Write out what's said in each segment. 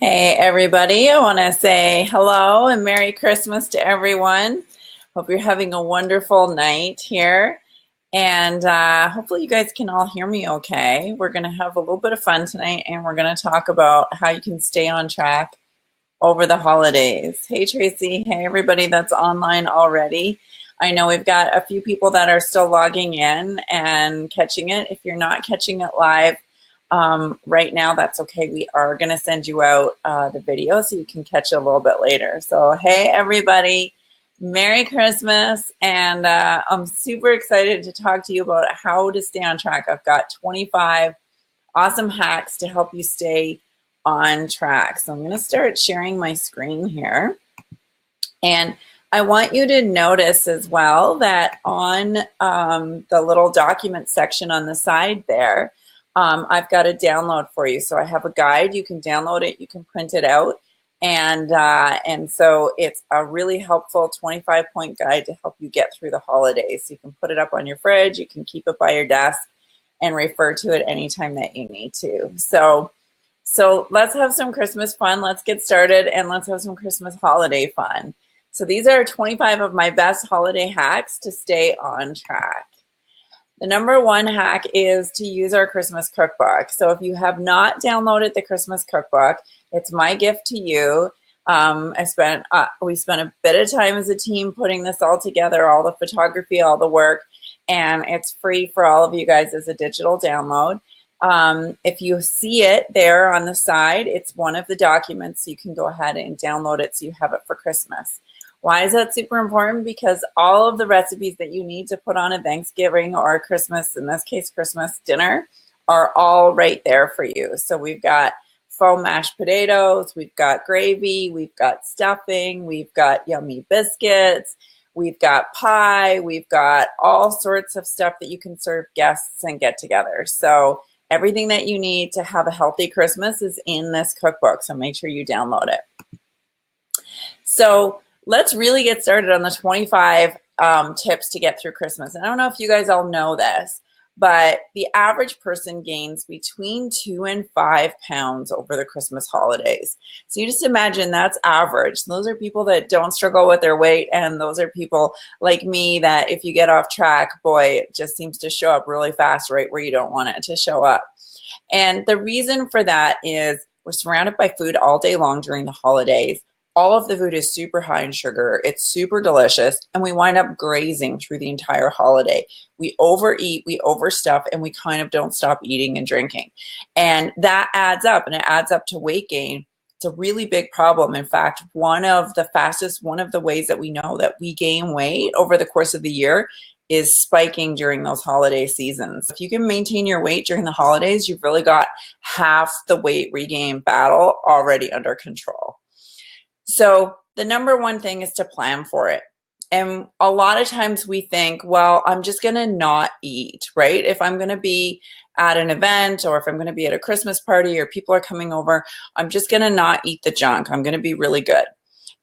Hey everybody, I want to say hello and Merry Christmas to everyone. Hope you're having a wonderful night here. And hopefully you guys can all hear me okay. We're going to have a little bit of fun tonight and we're going to talk about how you can stay on track over the holidays. Hey Tracy, hey everybody that's online already. I know we've got a few people that are still logging in and catching it. If you're not catching it live, right now, that's okay. We are going to send you out the video so you can catch it a little bit later. So, hey, everybody, Merry Christmas. And I'm super excited to talk to you about how to stay on track. I've got 25 awesome hacks to help you stay on track. So I'm going to start sharing my screen here. And I want you to notice as well that on the little document section on the side there, I've got a download for you. So I have a guide. You can download it. You can print it out. And so it's a really helpful 25-point guide to help you get through the holidays. You can put it up on your fridge. You can keep it by your desk and refer to it anytime that you need to. So let's have some Christmas fun. Let's get started and let's have some Christmas holiday fun. So these are 25 of my best holiday hacks to stay on track. The number one hack is to use our Christmas cookbook. So if you have not downloaded the Christmas cookbook, it's my gift to you. We spent a bit of time as a team putting this all together, all the photography, all the work, and it's free for all of you guys as a digital download. If you see it there on the side, it's one of the documents. You can go ahead and download it so you have it for Christmas. Why is that super important? Because all of the recipes that you need to put on a Thanksgiving or Christmas, in this case, Christmas dinner, are all right there for you. So we've got faux mashed potatoes, we've got gravy, we've got stuffing, we've got yummy biscuits, we've got pie, we've got all sorts of stuff that you can serve guests and get together. So everything that you need to have a healthy Christmas is in this cookbook. So make sure you download it. So let's really get started on the 25 tips to get through Christmas. And I don't know if you guys all know this, but the average person gains between 2 and 5 pounds over the Christmas holidays. So you just imagine that's average. Those are people that don't struggle with their weight, and those are people like me that if you get off track, boy, it just seems to show up really fast right where you don't want it to show up. And the reason for that is we're surrounded by food all day long during the holidays. All of the food is super high in sugar. It's super delicious, and we wind up grazing through the entire holiday. We overeat, we overstuff, and we kind of don't stop eating and drinking. And that adds up, and it adds up to weight gain. It's a really big problem. In fact, one of the ways that we know that we gain weight over the course of the year is spiking during those holiday seasons. If you can maintain your weight during the holidays, you've really got half the weight regain battle already under control. So the number one thing is to plan for it. And a lot of times we think, well, I'm just going to not eat, right? If I'm going to be at an event or if I'm going to be at a Christmas party or people are coming over, I'm just going to not eat the junk. I'm going to be really good.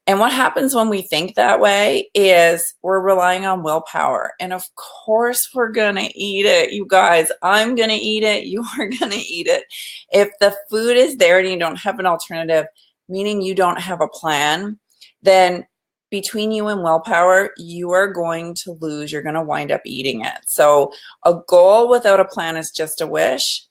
And what happens when we think that way is we're relying on willpower. And of course we're going to eat it, you guys. I'm going to eat it. You are going to eat it. If the food is there and you don't have an alternative, meaning you don't have a plan, then between you and willpower, you are going to lose. You're going to wind up eating it. So a goal without a plan is just a wish.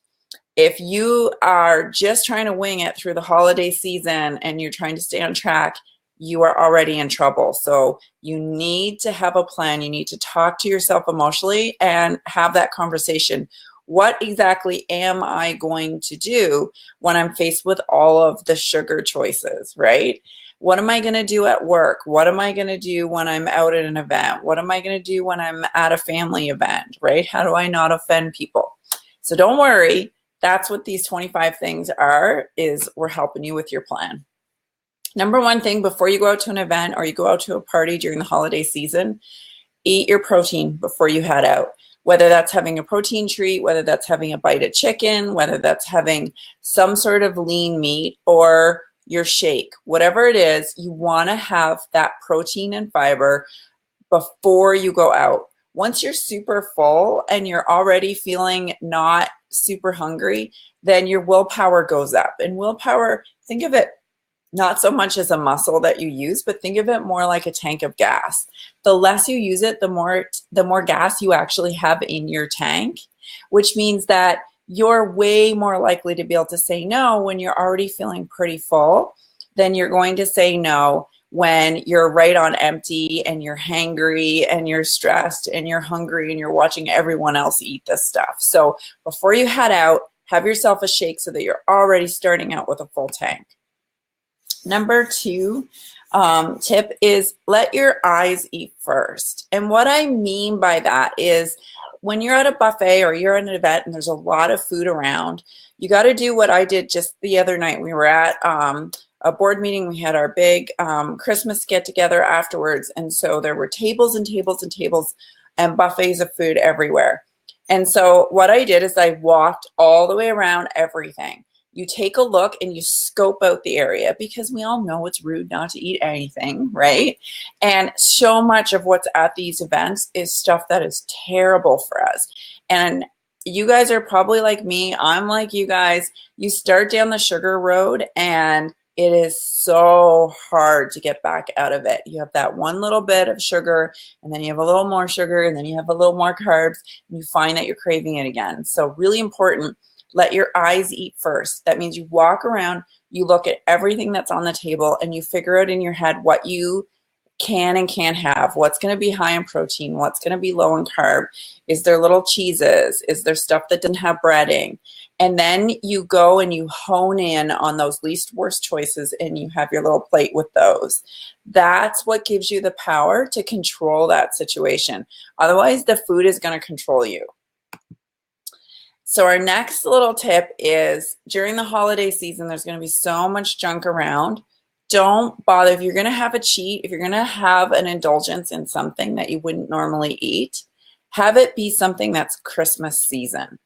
If you are just trying to wing it through the holiday season and you're trying to stay on track, you are already in trouble. So you need to have a plan. You need to talk to yourself emotionally and have that conversation. What exactly am I going to do when I'm faced with all of the sugar choices, right? What am I going to do at work? What am I going to do when I'm out at an event? What am I going to do when I'm at a family event, right? How do I not offend people? So don't worry. That's what these 25 things are, is we're helping you with your plan. Number one thing before you go out to an event or you go out to a party during the holiday season, eat your protein before you head out. Whether that's having a protein treat, whether that's having a bite of chicken, whether that's having some sort of lean meat or your shake, whatever it is, you want to have that protein and fiber before you go out. Once you're super full and you're already feeling not super hungry, then your willpower goes up. And willpower, think of it not so much as a muscle that you use, but think of it more like a tank of gas. The less you use it, the more gas you actually have in your tank, which means that you're way more likely to be able to say no when you're already feeling pretty full than you're going to say no when you're right on empty and you're hangry and you're stressed and you're hungry and you're watching everyone else eat this stuff. So before you head out, have yourself a shake so that you're already starting out with a full tank. Number 2 tip is let your eyes eat first. And what I mean by that is when you're at a buffet or you're at an event and there's a lot of food around, you got to do what I did just the other night. We were at a board meeting. We had our big Christmas get together afterwards. And so there were tables and tables and tables and buffets of food everywhere. And so what I did is I walked all the way around everything. You take a look and you scope out the area because we all know it's rude not to eat anything, right? And so much of what's at these events is stuff that is terrible for us. And you guys are probably like me. I'm like you guys. You start down the sugar road and it is so hard to get back out of it. You have that one little bit of sugar and then you have a little more sugar and then you have a little more carbs and you find that you're craving it again. So really important. Let your eyes eat first. That means you walk around, you look at everything that's on the table, and you figure out in your head what you can and can't have. What's going to be high in protein? What's going to be low in carb? Is there little cheeses? Is there stuff that doesn't have breading? And then you go and you hone in on those least worst choices, and you have your little plate with those. That's what gives you the power to control that situation. Otherwise, the food is going to control you. So our next little tip is during the holiday season, there's going to be so much junk around. Don't bother. If you're going to have a cheat, if you're going to have an indulgence in something that you wouldn't normally eat, have it be something that's Christmas season.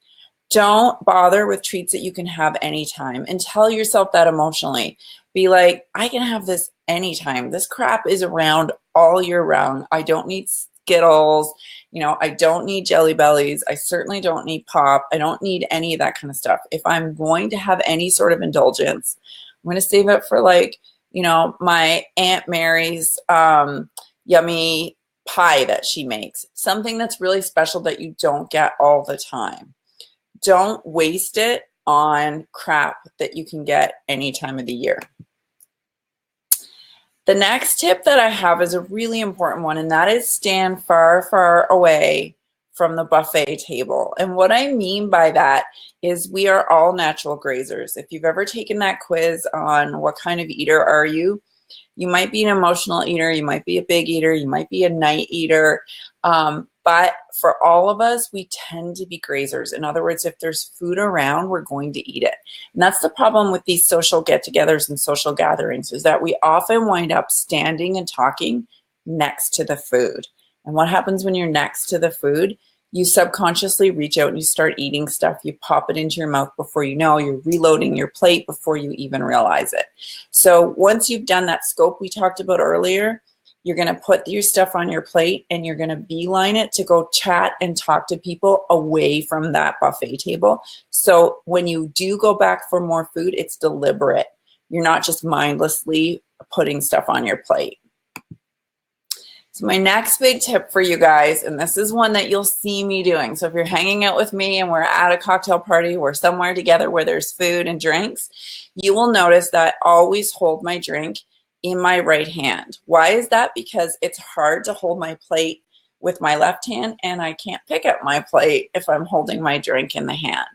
Don't bother with treats that you can have anytime, and tell yourself that emotionally. Be like, I can have this anytime. This crap is around all year round. I don't need Skittles. You know, I don't need Jelly Bellies. I certainly don't need pop. I don't need any of that kind of stuff. If I'm going to have any sort of indulgence, I'm going to save it for, like, you know, my Aunt Mary's yummy pie that she makes. Something that's really special that you don't get all the time. Don't waste it on crap that you can get any time of the year. The next tip that I have is a really important one, and that is stand far, far away from the buffet table. And what I mean by that is we are all natural grazers. If you've ever taken that quiz on what kind of eater are you, you might be an emotional eater, you might be a big eater, you might be a night eater. But for all of us, we tend to be grazers. In other words, if there's food around, we're going to eat it. And that's the problem with these social get-togethers and social gatherings, is that we often wind up standing and talking next to the food. And what happens when you're next to the food? You subconsciously reach out and you start eating stuff. You pop it into your mouth before you know. You're reloading your plate before you even realize it. So once you've done that scope we talked about earlier, you're going to put your stuff on your plate and you're going to beeline it to go chat and talk to people away from that buffet table. So when you do go back for more food, it's deliberate. You're not just mindlessly putting stuff on your plate. So my next big tip for you guys, and this is one that you'll see me doing. So if you're hanging out with me and we're at a cocktail party, we're somewhere together where there's food and drinks, you will notice that I always hold my drink in my right hand. Why is that? Because it's hard to hold my plate with my left hand, and I can't pick up my plate if I'm holding my drink in the hand.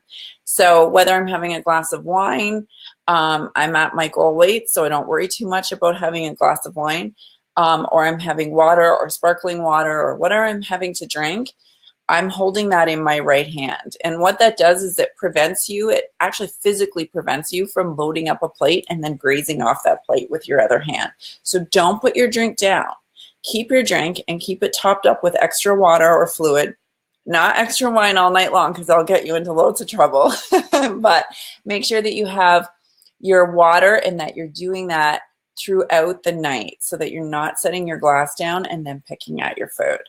So whether I'm having a glass of wine, I'm at my goal weight, so I don't worry too much about having a glass of wine, or I'm having water or sparkling water or whatever I'm having to drink, I'm holding that in my right hand. And what that does is it prevents you, it actually physically prevents you from loading up a plate and then grazing off that plate with your other hand. So don't put your drink down. Keep your drink and keep it topped up with extra water or fluid, not extra wine all night long because I'll get you into loads of trouble. But make sure that you have your water and that you're doing that throughout the night so that you're not setting your glass down and then picking at your food.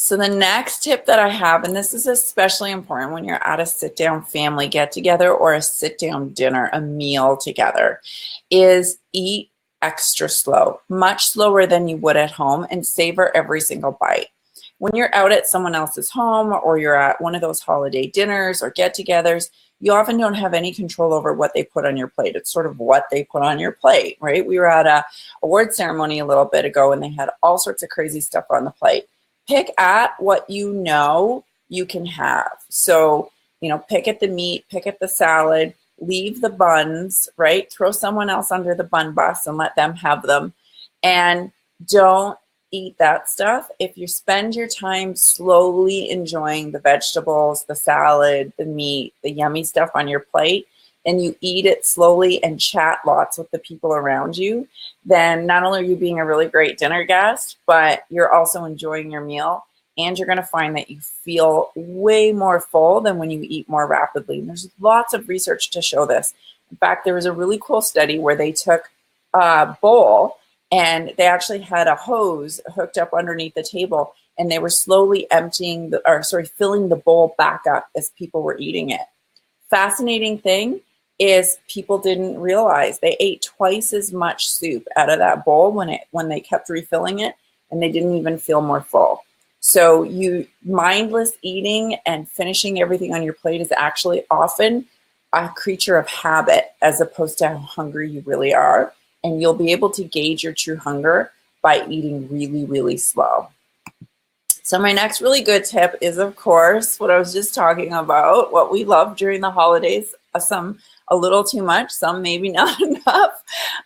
So the next tip that I have, and this is especially important when you're at a sit-down family get-together or a sit-down dinner, a meal together, is eat extra slow, much slower than you would at home, and savor every single bite. When you're out at someone else's home or you're at one of those holiday dinners or get-togethers, you often don't have any control over what they put on your plate. It's sort of what they put on your plate, right? We were at a award ceremony a little bit ago and they had all sorts of crazy stuff on the plate. Pick at what you know you can have. So, pick at the meat, pick at the salad, leave the buns, right? Throw someone else under the bun bus and let them have them. And don't eat that stuff. If you spend your time slowly enjoying the vegetables, the salad, the meat, the yummy stuff on your plate, and you eat it slowly and chat lots with the people around you, then not only are you being a really great dinner guest, but you're also enjoying your meal, and you're going to find that you feel way more full than when you eat more rapidly. And there's lots of research to show this. In fact, there was a really cool study where they took a bowl and they actually had a hose hooked up underneath the table, and they were slowly filling the bowl back up as people were eating it. Fascinating thing is people didn't realize they ate twice as much soup out of that bowl when they kept refilling it, and they didn't even feel more full. So mindless eating and finishing everything on your plate is actually often a creature of habit as opposed to how hungry you really are. And you'll be able to gauge your true hunger by eating really, really slow. So my next really good tip is, of course, what I was just talking about, what we love during the holidays, some a little too much, some maybe not enough,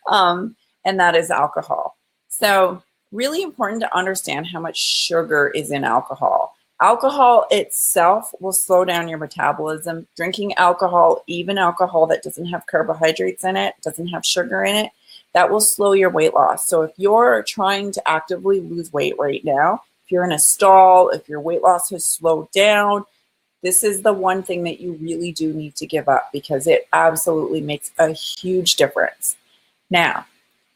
and that is alcohol. So really important to understand how much sugar is in alcohol. Alcohol itself will slow down your metabolism. Drinking alcohol, even alcohol that doesn't have carbohydrates in it, doesn't have sugar in it, that will slow your weight loss. So if you're trying to actively lose weight right now, if you're in a stall, if your weight loss has slowed down, this is the one thing that you really do need to give up, because it absolutely makes a huge difference. Now,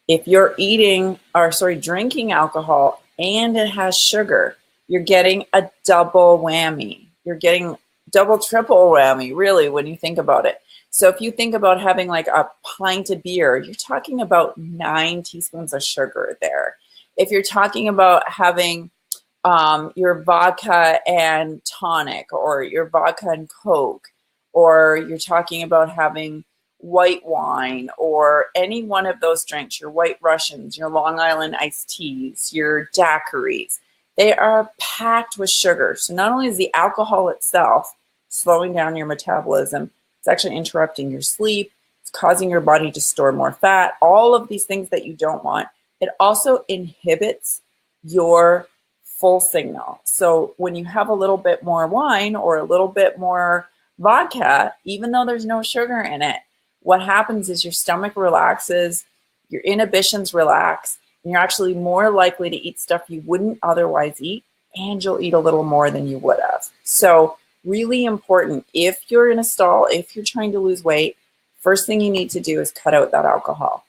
if you're drinking alcohol and it has sugar, you're getting a double whammy. You're getting double, triple whammy, really, when you think about it. So if you think about having like a pint of beer, you're talking about 9 teaspoons of sugar there. If you're talking about having your vodka and tonic, or your vodka and Coke, or you're talking about having white wine, or any one of those drinks, your White Russians, your Long Island iced teas, your daiquiris, they are packed with sugar. So not only is the alcohol itself slowing down your metabolism, it's actually interrupting your sleep, it's causing your body to store more fat, all of these things that you don't want. It also inhibits your full signal. So when you have a little bit more wine or a little bit more vodka, even though there's no sugar in it, what happens is your stomach relaxes, your inhibitions relax, and you're actually more likely to eat stuff you wouldn't otherwise eat, and you'll eat a little more than you would have. So really important, if you're in a stall, if you're trying to lose weight, first thing you need to do is cut out that alcohol.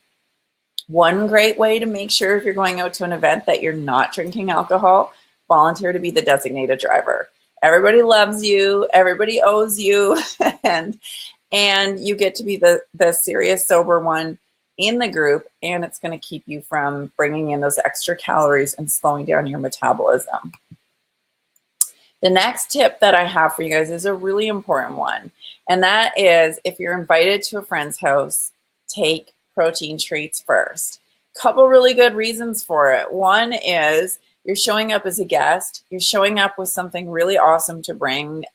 One great way to make sure, if you're going out to an event, that you're not drinking alcohol, volunteer to be the designated driver. Everybody loves you, everybody owes you, and you get to be the serious sober one in the group, and it's going to keep you from bringing in those extra calories and slowing down your metabolism. The next tip that I have for you guys is a really important one, and that is, if you're invited to a friend's house, take protein treats first. Couple really good reasons for it. One is you're showing up as a guest. You're showing up with something really awesome to bring.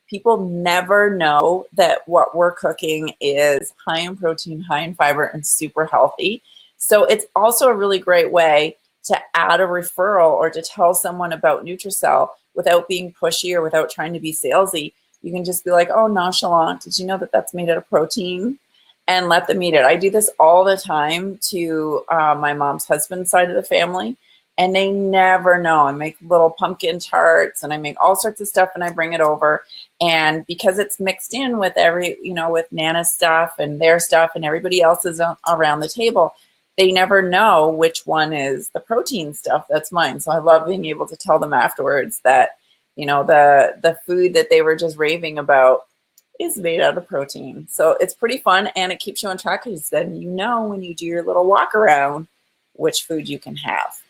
People never know that what we're cooking is high in protein, high in fiber, and super healthy. So it's also a really great way to add a referral or to tell someone about Nutricell without being pushy or without trying to be salesy. You can just be like, oh, nonchalant, did you know that that's made out of protein? And let them eat it. I do this all the time to my mom's husband's side of the family, and they never know. I make little pumpkin tarts and I make all sorts of stuff and I bring it over. And because it's mixed in with with Nana's stuff and their stuff and everybody else's around the table, they never know which one is the protein stuff that's mine. So I love being able to tell them afterwards that, you know, the food that they were just raving about is made out of protein. So it's pretty fun, and it keeps you on track because then you know when you do your little walk around which food you can have.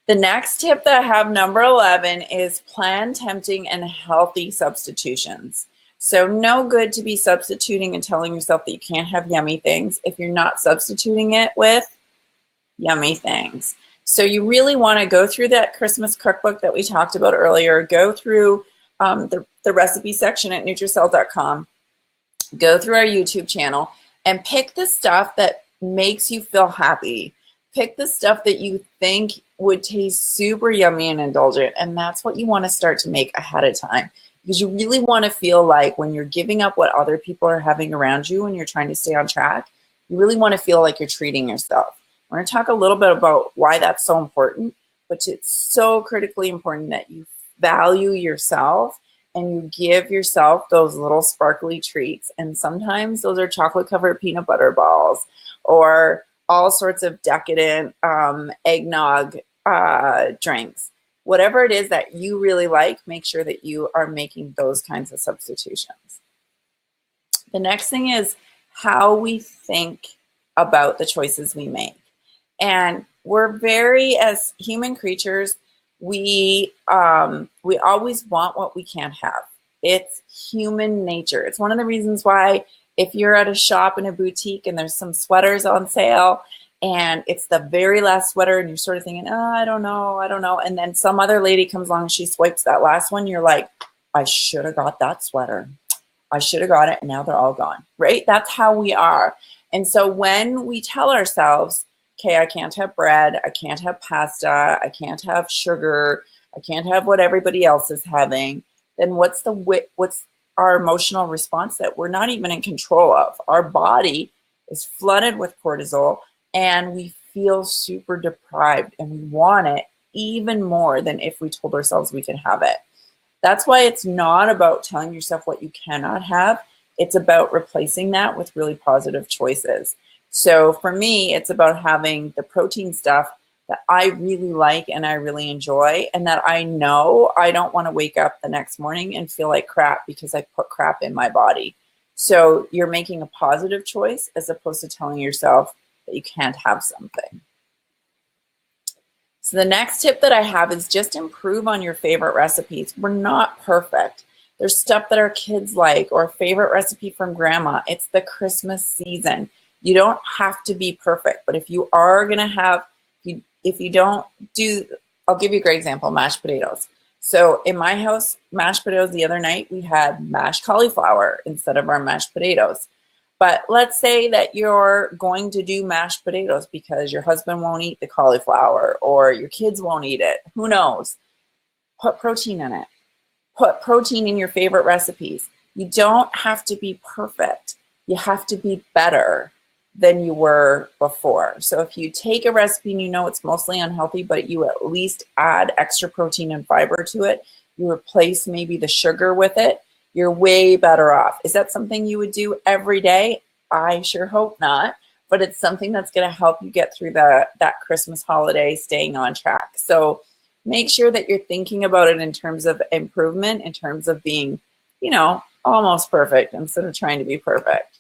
The next tip that I have, number 11, is plan tempting and healthy substitutions. So no good to be substituting and telling yourself that you can't have yummy things if you're not substituting it with yummy things. So you really want to go through that Christmas cookbook that we talked about earlier, go through the recipe section at Nutricell.com, go through our YouTube channel, and pick the stuff that makes you feel happy. Pick the stuff that you think would taste super yummy and indulgent, and that's what you want to start to make ahead of time, because you really want to feel like when you're giving up what other people are having around you and you're trying to stay on track, you really want to feel like you're treating yourself. We're going to talk a little bit about why that's so important, but it's so critically important that you value yourself and you give yourself those little sparkly treats. And sometimes those are chocolate covered peanut butter balls or all sorts of decadent eggnog drinks. Whatever it is that you really like, make sure that you are making those kinds of substitutions. The next thing is how we think about the choices we make. And we're very, as human creatures, we always want what we can't have. It's human nature. It's one of the reasons why if you're at a shop in a boutique and there's some sweaters on sale and it's the very last sweater and you're sort of thinking, oh, I don't know. And then some other lady comes along and she swipes that last one. You're like, I should have got that sweater. I should have got it. And now they're all gone, right? That's how we are. And so when we tell ourselves, okay, I can't have bread, I can't have pasta, I can't have sugar, I can't have what everybody else is having, then what's our emotional response that we're not even in control of? Our body is flooded with cortisol and we feel super deprived and we want it even more than if we told ourselves we could have it. That's why it's not about telling yourself what you cannot have. It's about replacing that with really positive choices. So for me, it's about having the protein stuff that I really like and I really enjoy, and that I know I don't want to wake up the next morning and feel like crap because I put crap in my body. So you're making a positive choice as opposed to telling yourself that you can't have something. So the next tip that I have is just improve on your favorite recipes. We're not perfect. There's stuff that our kids like, or a favorite recipe from grandma. It's the Christmas season. You don't have to be perfect, but if you are going to have, if you don't do, I'll give you a great example, mashed potatoes. So in my house, mashed potatoes the other night, we had mashed cauliflower instead of our mashed potatoes. But let's say that you're going to do mashed potatoes because your husband won't eat the cauliflower or your kids won't eat it. Who knows? Put protein in it. Put protein in your favorite recipes. You don't have to be perfect. You have to be better than you were before. So if you take a recipe and you know it's mostly unhealthy, but you at least add extra protein and fiber to it, you replace maybe the sugar with it, you're way better off. Is that something you would do every day? I sure hope not, but it's something that's going to help you get through that Christmas holiday staying on track. So make sure that you're thinking about it in terms of improvement, in terms of being, almost perfect instead of trying to be perfect.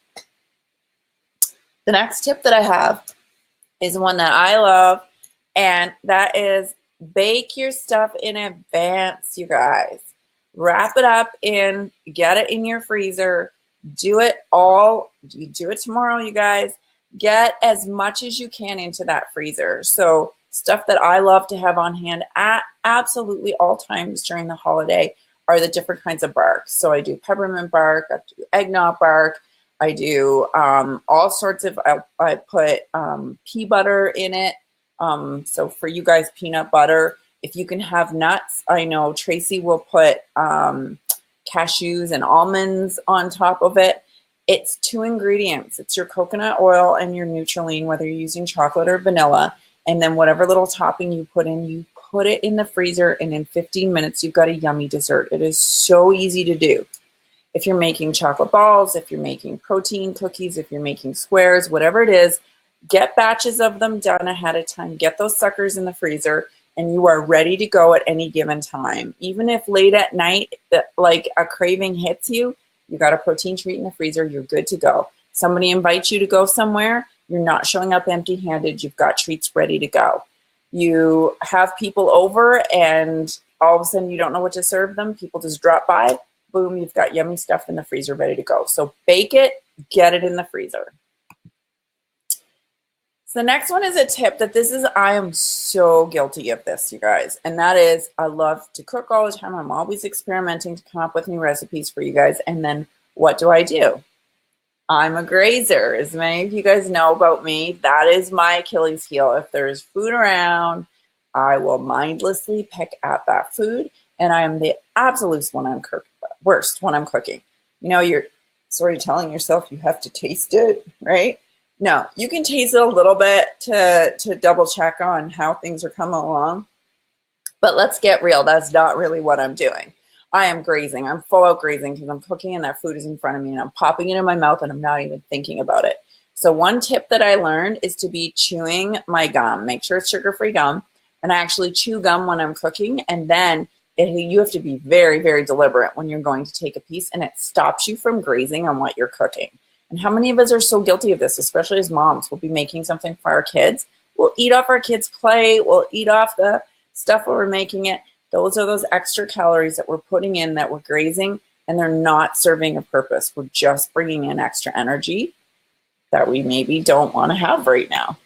The next tip that I have is one that I love, and that is bake your stuff in advance, you guys. Wrap it up in, get it in your freezer, do it tomorrow, you guys. Get as much as you can into that freezer. So stuff that I love to have on hand at absolutely all times during the holiday are the different kinds of bark. So I do peppermint bark, I do eggnog bark, I do all sorts of, I put pea butter in it. So for you guys, peanut butter. If you can have nuts, I know Tracy will put cashews and almonds on top of it. It's 2 ingredients. It's your coconut oil and your Nutritional, whether you're using chocolate or vanilla. And then whatever little topping you put it in the freezer, and in 15 minutes, you've got a yummy dessert. It is so easy to do. If you're making chocolate balls, if you're making protein cookies, if you're making squares, whatever it is, Get batches of them done ahead of time. Get those suckers in the freezer, and you are ready to go at any given time. Even if late at night, like a craving hits you, you got a protein treat in the freezer, you're good to go. Somebody invites you to go somewhere, you're not showing up empty-handed, you've got treats ready to go. You have people over and all of a sudden you don't know what to serve them, people just drop by, boom, you've got yummy stuff in the freezer ready to go. So bake it, get it in the freezer. So the next one is a tip that I am so guilty of this, you guys. And that is, I love to cook all the time. I'm always experimenting to come up with new recipes for you guys. And then what do? I'm a grazer. As many of you guys know about me, that is my Achilles heel. If there's food around, I will mindlessly pick at that food. And I am the absolute worst when I'm cooking. You know, you're sort of telling yourself you have to taste it, right? No, you can taste it a little bit to double check on how things are coming along. But let's get real. That's not really what I'm doing. I am grazing. I'm full out grazing because I'm cooking and that food is in front of me and I'm popping it in my mouth and I'm not even thinking about it. So one tip that I learned is to be chewing my gum. Make sure it's sugar-free gum. And I actually chew gum when I'm cooking. And then you have to be very, very deliberate when you're going to take a piece, and it stops you from grazing on what you're cooking. And how many of us are so guilty of this, especially as moms? We'll be making something for our kids. We'll eat off our kids' plate. We'll eat off the stuff while we're making it. Those are those extra calories that we're putting in that we're grazing, and they're not serving a purpose. We're just bringing in extra energy that we maybe don't want to have right now.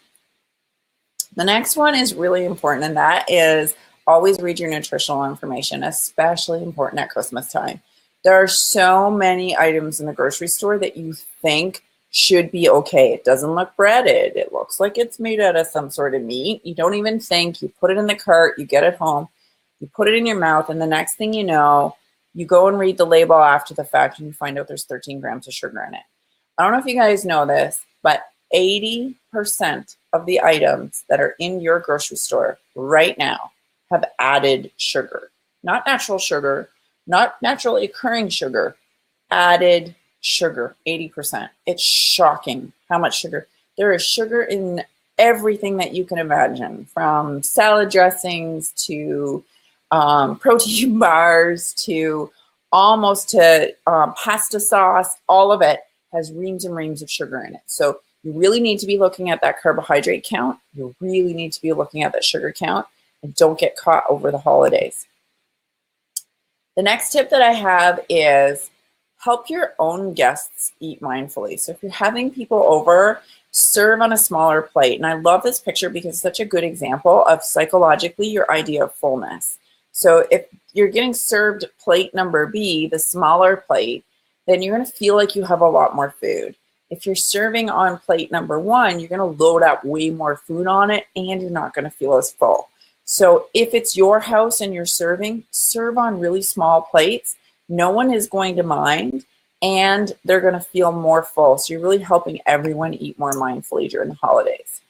The next one is really important, and that is always read your nutritional information, especially important at Christmas time. There are so many items in the grocery store that you think should be okay. It doesn't look breaded. It looks like it's made out of some sort of meat. You don't even think. You put it in the cart. You get it home. You put it in your mouth. And the next thing you know, you go and read the label after the fact and you find out there's 13 grams of sugar in it. I don't know if you guys know this, but 80% of the items that are in your grocery store right now have added sugar. Not natural sugar, not naturally occurring sugar, added sugar, 80%. It's shocking how much sugar. There is sugar in everything that you can imagine, from salad dressings to protein bars to almost to pasta sauce. All of it has reams and reams of sugar in it. So you really need to be looking at that carbohydrate count. You really need to be looking at that sugar count, and don't get caught over the holidays. The next tip that I have is help your own guests eat mindfully. So if you're having people over, serve on a smaller plate. And I love this picture because it's such a good example of psychologically your idea of fullness. So if you're getting served plate number B, the smaller plate, then you're going to feel like you have a lot more food. If you're serving on plate number 1, you're going to load up way more food on it and you're not going to feel as full. So if it's your house and you're serving, serve on really small plates. No one is going to mind, and they're going to feel more full. So you're really helping everyone eat more mindfully during the holidays.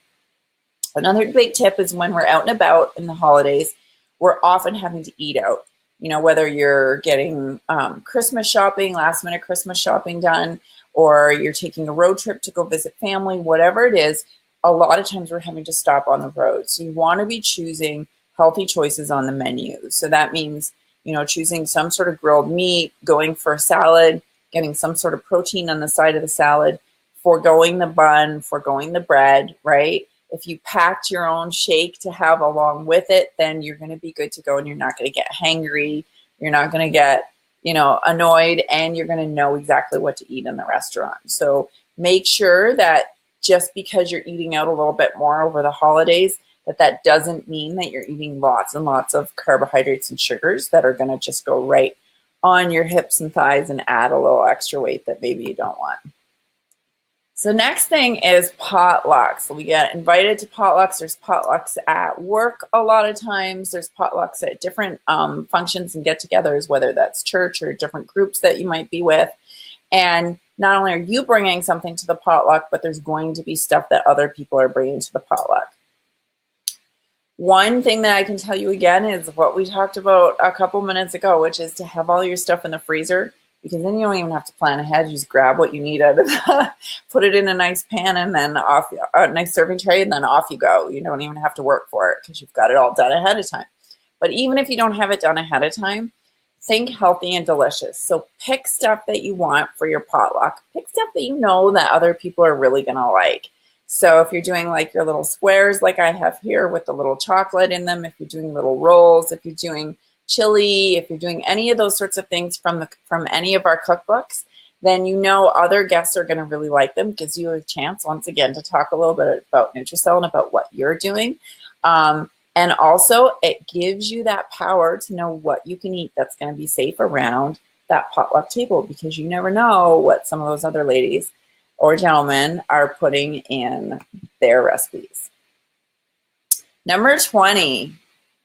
Another big tip is when we're out and about in the holidays, we're often having to eat out. You know, whether you're getting Christmas shopping, last minute Christmas shopping done, or you're taking a road trip to go visit family, whatever it is, a lot of times we're having to stop on the road. So you want to be choosing healthy choices on the menu. So that means, you know, choosing some sort of grilled meat, going for a salad, getting some sort of protein on the side of the salad, foregoing the bun, foregoing the bread, right? If you packed your own shake to have along with it, then you're going to be good to go and you're not going to get hangry. You're not going to get, you know, annoyed, and you're going to know exactly what to eat in the restaurant. So make sure that just because you're eating out a little bit more over the holidays, that doesn't mean that you're eating lots and lots of carbohydrates and sugars that are going to just go right on your hips and thighs and add a little extra weight that maybe you don't want. So next thing is potlucks. So we get invited to potlucks. There's potlucks at work a lot of times. There's potlucks at different functions and get-togethers, whether that's church or different groups that you might be with. And not only are you bringing something to the potluck, but there's going to be stuff that other people are bringing to the potluck. One thing that I can tell you again is what we talked about a couple minutes ago, which is to have all your stuff in the freezer. because then you don't even have to plan ahead. You just grab what you need out of put it in a nice pan, and then off a nice serving tray, and then off you go. You don't even have to work for it because you've got it all done ahead of time. But even if you don't have it done ahead of time, think healthy and delicious. So pick stuff that you want for your potluck. Pick stuff that you know that other people are really going to like. So if you're doing like your little squares like I have here with the little chocolate in them, if you're doing little rolls, if you're doing chili, if you're doing any of those sorts of things from any of our cookbooks, then you know other guests are going to really like them. Gives you a chance, once again, to talk a little bit about Nutricell and about what you're doing. And also, it gives you that power to know what you can eat that's going to be safe around that potluck table, because you never know what some of those other ladies or gentlemen are putting in their recipes. Number 20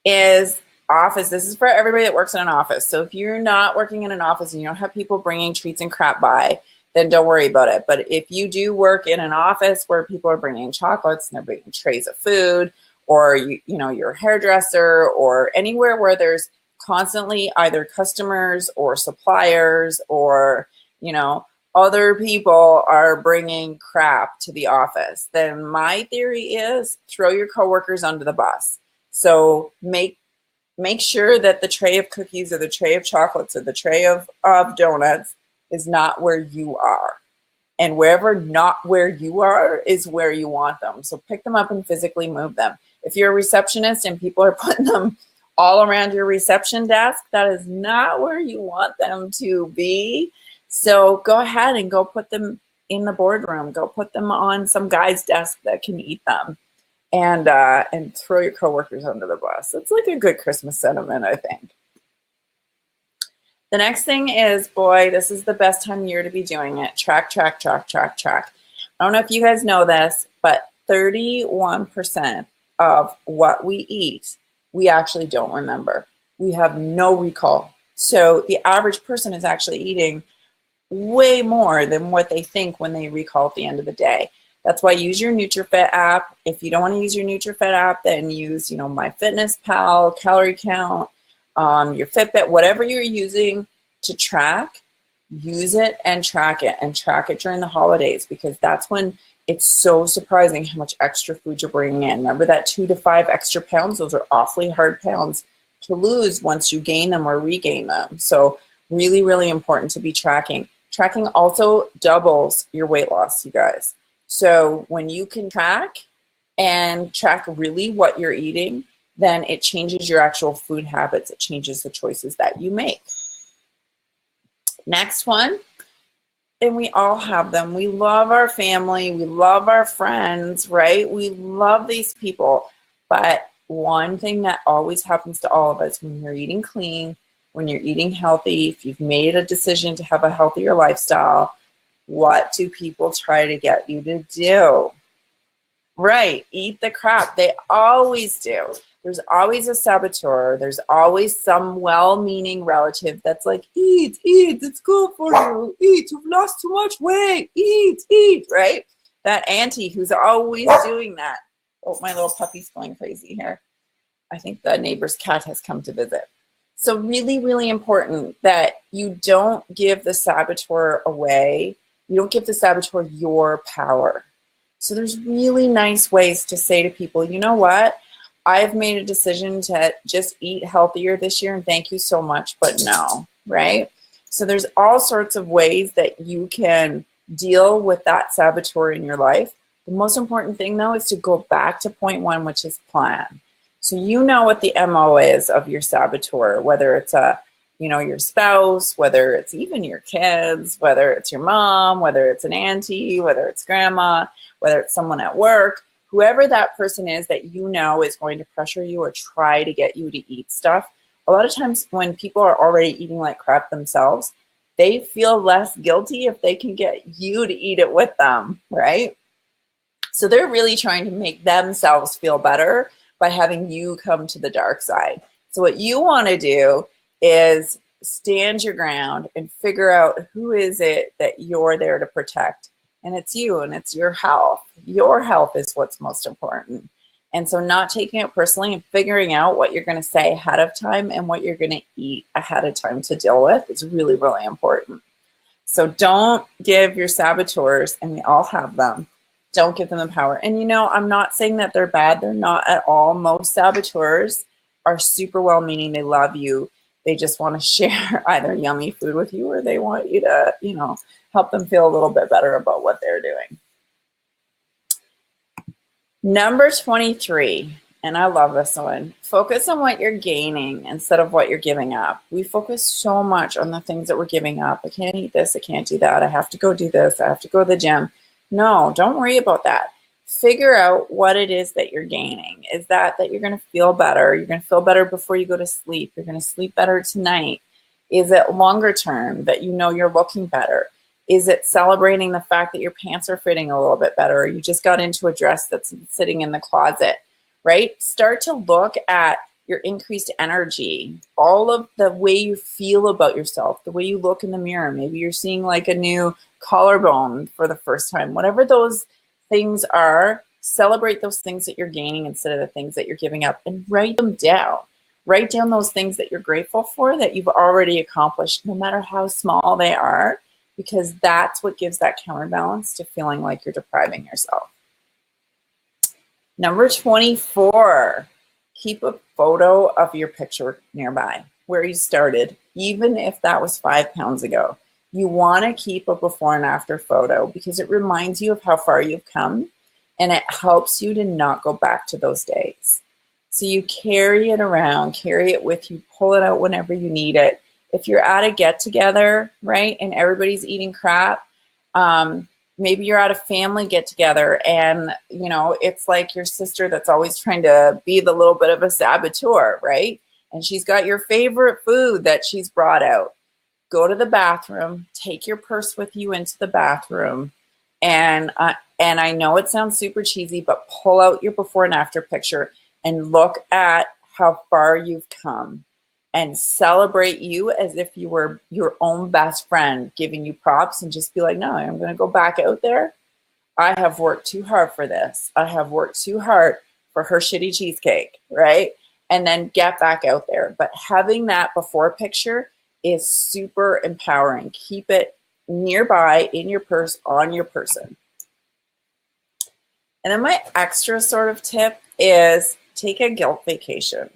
is office. This is for everybody that works in an office. So if you're not working in an office and you don't have people bringing treats and crap by, then don't worry about it. But if you do work in an office where people are bringing chocolates and they're bringing trays of food, or you know, your hairdresser, or anywhere where there's constantly either customers or suppliers or, you know, other people are bringing crap to the office, then my theory is throw your coworkers under the bus. So make sure that the tray of cookies or the tray of chocolates or the tray of donuts is not where you are. And wherever not where you are is where you want them. So pick them up and physically move them. If you're a receptionist and people are putting them all around your reception desk, that is not where you want them to be. So go ahead and go put them in the boardroom. Go put them on some guy's desk that can eat them. And throw your coworkers under the bus. It's like a good Christmas sentiment, I think. The next thing is, boy, this is the best time of year to be doing it. Track. I don't know if you guys know this, but 31% of what we eat, we actually don't remember. We have no recall. So the average person is actually eating way more than what they think when they recall at the end of the day. That's why use your NutriFit app. If you don't want to use your NutriFit app, then use, MyFitnessPal, Calorie Count, your Fitbit, whatever you're using to track, use it and track it during the holidays, because that's when it's so surprising how much extra food you're bringing in. Remember that 2 to 5 extra pounds? Those are awfully hard pounds to lose once you gain them or regain them. So really, really important to be tracking. Tracking also doubles your weight loss, you guys. So when you can track really what you're eating, then it changes your actual food habits. It changes the choices that you make. Next one, and we all have them. We love our family. We love our friends, right? We love these people. But one thing that always happens to all of us when you're eating clean, when you're eating healthy, if you've made a decision to have a healthier lifestyle, what do people try to get you to do? Right, eat the crap. They always do. There's always a saboteur. There's always some well-meaning relative that's like, eat, it's good for you. Eat, you've lost too much weight. Eat, right? That auntie who's always doing that. Oh, my little puppy's going crazy here. I think the neighbor's cat has come to visit. So really, really important that you don't give the saboteur away. You don't give the saboteur your power. So there's really nice ways to say to people, you know what? I've made a decision to just eat healthier this year, and thank you so much, but no, right? So there's all sorts of ways that you can deal with that saboteur in your life. The most important thing, though, is to go back to point one, which is plan. So you know what the MO is of your saboteur, whether it's your spouse, whether it's even your kids, whether it's your mom, whether it's an auntie, whether it's grandma, whether it's someone at work, whoever that person is that you know is going to pressure you or try to get you to eat stuff. A lot of times when people are already eating like crap themselves, they feel less guilty if they can get you to eat it with them, right? So they're really trying to make themselves feel better by having you come to the dark side. So what you want to do is stand your ground and figure out who is it that you're there to protect. And it's you, and it's your health. Your health is what's most important. And so not taking it personally and figuring out what you're going to say ahead of time and what you're going to eat ahead of time to deal with is really, really important. So don't give your saboteurs, and we all have them, don't give them the power. And you know, I'm not saying that they're bad. They're not at all. Most saboteurs are super well-meaning. They love you. They just want to share either yummy food with you, or they want you to, you know, help them feel a little bit better about what they're doing. Number 23, and I love this one. Focus on what you're gaining instead of what you're giving up. We focus so much on the things that we're giving up. I can't eat this. I can't do that. I have to go do this. I have to go to the gym. No, don't worry about that. Figure out what it is that you're gaining. Is that you're going to feel better? You're going to feel better before you go to sleep. You're going to sleep better tonight. Is it longer term that you know you're looking better? Is it celebrating the fact that your pants are fitting a little bit better, or you just got into a dress that's sitting in the closet, right? Start to look at your increased energy, all of the way you feel about yourself, the way you look in the mirror. Maybe you're seeing like a new collarbone for the first time. Whatever those things are, celebrate those things that you're gaining instead of the things that you're giving up, and write them down. Write down those things that you're grateful for that you've already accomplished, no matter how small they are, because that's what gives that counterbalance to feeling like you're depriving yourself. Number 24, keep a photo of your picture nearby where you started, even if that was 5 pounds ago. You want to keep a before and after photo because it reminds you of how far you've come, and it helps you to not go back to those days. So you carry it around, carry it with you, pull it out whenever you need it. If you're at a get-together, right, and everybody's eating crap, maybe you're at a family get-together and, you know, it's like your sister that's always trying to be the little bit of a saboteur, right? And she's got your favorite food that she's brought out. Go to the bathroom, take your purse with you into the bathroom, and I know it sounds super cheesy, but pull out your before and after picture and look at how far you've come. And celebrate you as if you were your own best friend, giving you props, and just be like, no, I'm going to go back out there. I have worked too hard for this. I have worked too hard for her shitty cheesecake, right? And then get back out there. But having that before picture is super empowering. Keep it nearby, in your purse, on your person. And then my extra sort of tip is take a guilt vacation.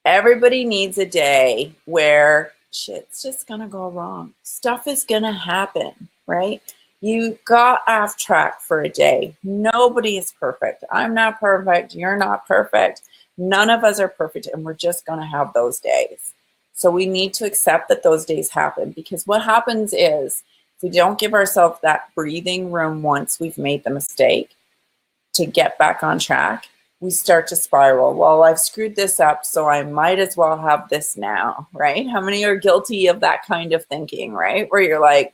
Everybody needs a day where shit's just going to go wrong. Stuff is going to happen, right? You got off track for a day. Nobody is perfect. I'm not perfect. You're not perfect. None of us are perfect, and we're just going to have those days. So we need to accept that those days happen, because what happens is if we don't give ourselves that breathing room once we've made the mistake to get back on track, we start to spiral. Well, I've screwed this up, so I might as well have this now, right? How many are guilty of that kind of thinking, right? Where you're like,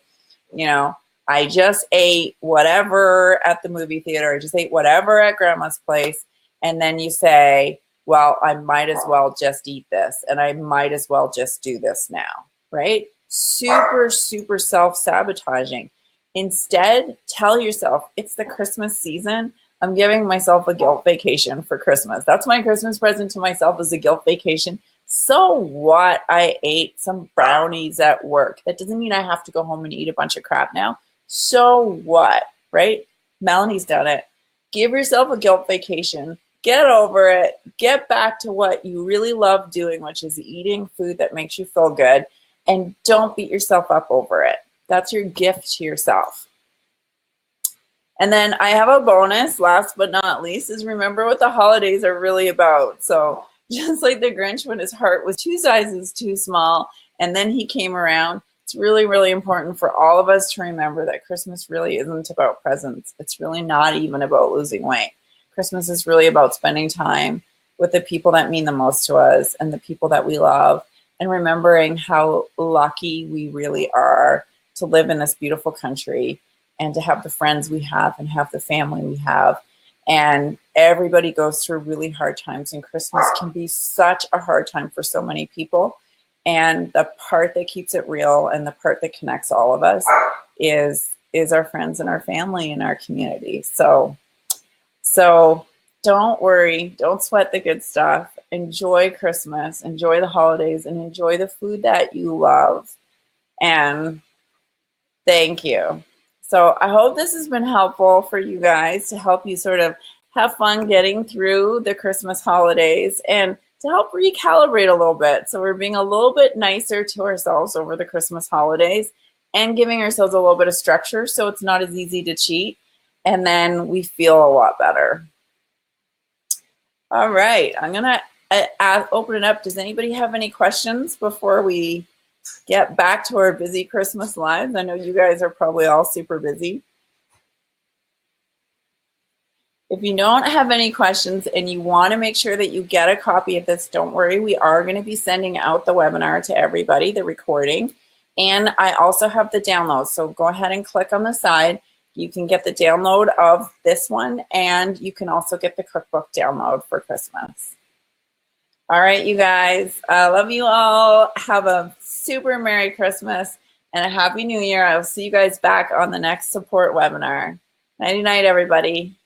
you know, I just ate whatever at the movie theater. I just ate whatever at grandma's place. And then you say, well, I might as well just eat this, and I might as well just do this now, right? Super, super self-sabotaging. Instead, tell yourself, it's the Christmas season. I'm giving myself a guilt vacation for Christmas. That's my Christmas present to myself, is a guilt vacation. So what? I ate some brownies at work. That doesn't mean I have to go home and eat a bunch of crap now. So what, right? Melanie's done it. Give yourself a guilt vacation. Get over it. Get back to what you really love doing, which is eating food that makes you feel good. And don't beat yourself up over it. That's your gift to yourself. And then I have a bonus, last but not least, is remember what the holidays are really about. So just like the Grinch, when his heart was 2 sizes too small, and then he came around, it's really, really important for all of us to remember that Christmas really isn't about presents. It's really not even about losing weight. Christmas is really about spending time with the people that mean the most to us and the people that we love, and remembering how lucky we really are to live in this beautiful country, and to have the friends we have and have the family we have. And everybody goes through really hard times, and Christmas can be such a hard time for so many people. And the part that keeps it real and the part that connects all of us is our friends and our family and our community. So don't worry, don't sweat the good stuff. Enjoy Christmas, enjoy the holidays, and enjoy the food that you love. And Thank you. So I hope this has been helpful for you guys to help you sort of have fun getting through the Christmas holidays and to help recalibrate a little bit. So we're being a little bit nicer to ourselves over the Christmas holidays and giving ourselves a little bit of structure so it's not as easy to cheat. And then we feel a lot better. All right, I'm going to open it up. Does anybody have any questions before we get back to our busy Christmas lives? I know you guys are probably all super busy. If you don't have any questions and you want to make sure that you get a copy of this, don't worry. We are going to be sending out the webinar to everybody, the recording. And I also have the download. So go ahead and click on the side. You can get the download of this one, and you can also get the cookbook download for Christmas. All right, you guys. I love you all. Have a super Merry Christmas and a Happy New Year. I will see you guys back on the next support webinar. Nighty night, everybody.